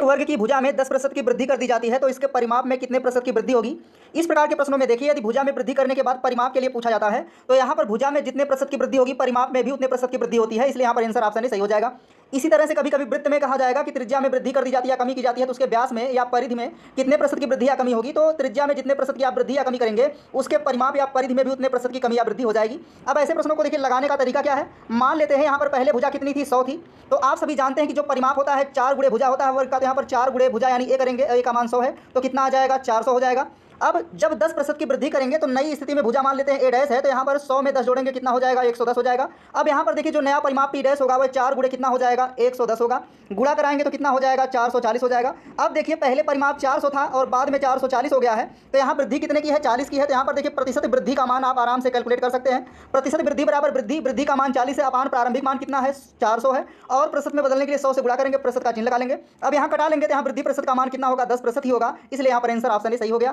वर्ग की भुजा में 10% की वृद्धि कर दी जाती है तो इसके परिमाप में कितने प्रतिशत की वृद्धि होगी। इस प्रकार के प्रश्नों में देखिए, यदि भुजा में वृद्धि करने के बाद परिमाप के लिए पूछा जाता है तो यहाँ पर भुजा में जितने प्रतिशत की वृद्धि होगी परिमाप में भी उतने प्रतिशत की वृद्धि होती है, इसलिए यहाँ पर आंसर ऑप्शन सही हो जाएगा। इसी तरह से कभी कभी वृत्त में कहा जाएगा कि त्रिज्या में वृद्धि कर दी जाती है या कमी की जाती है तो उसके व्यास में या परिधि में कितने प्रतिशत की वृद्धि या कमी होगी। तो त्रिज्या में जितने प्रतिशत की आप वृद्धि या कमी करेंगे उसके परिमाप या परिधि में भी उतने प्रतिशत की कमी या वृद्धि हो जाएगी। अब ऐसे प्रश्नों को देखिए लगाने का तरीका क्या है। मान लेते हैं यहाँ पर पहले भुजा कितनी थी, 100 थी। तो आप सभी जानते हैं कि जो परिमाप होता है 4 गुणे भुजा होता है वर्ग का, तो यहाँ पर 4 गुणे भुजा यानी ए करेंगे, ए का मान 100 है तो कितना आ जाएगा, 400 हो जाएगा। अब जब 10% की वृद्धि करेंगे तो नई स्थिति में भुजा मान लेते हैं ए डैश है तो यहाँ पर 100 में 10 जोड़ेंगे कितना हो जाएगा, 110 हो जाएगा। अब यहाँ पर देखिए जो नया परिमाप पी डैश होगा वह 4 गुणे कितना हो जाएगा, 110 होगा। गुणा कराएंगे तो कितना हो जाएगा, 440 हो जाएगा। अब देखिए पहले परिमाप 400 था और बाद में 440 हो गया है तो यहाँ वृद्धि कितने की है, 40 की है। तो यहाँ पर देखिए प्रतिशत वृद्धि का मान आप आराम से कैलकुलेट कर सकते हैं। प्रतिशत वृद्धि बराबर वृद्धि, वृद्धि का मान 40 है अपान प्रारंभिक मान कितना है, 400 है, और प्रतिशत में बदलने के लिए 100 से गुणा करेंगे, प्रतिशत का चिन्ह लगा लेंगे। अब यहाँ कटा लेंगे तो यहाँ वृद्धि प्रतिशत का मान कितना होगा, 10% ही होगा, इसलिए यहाँ पर आंसर ऑप्शन सही हो गया।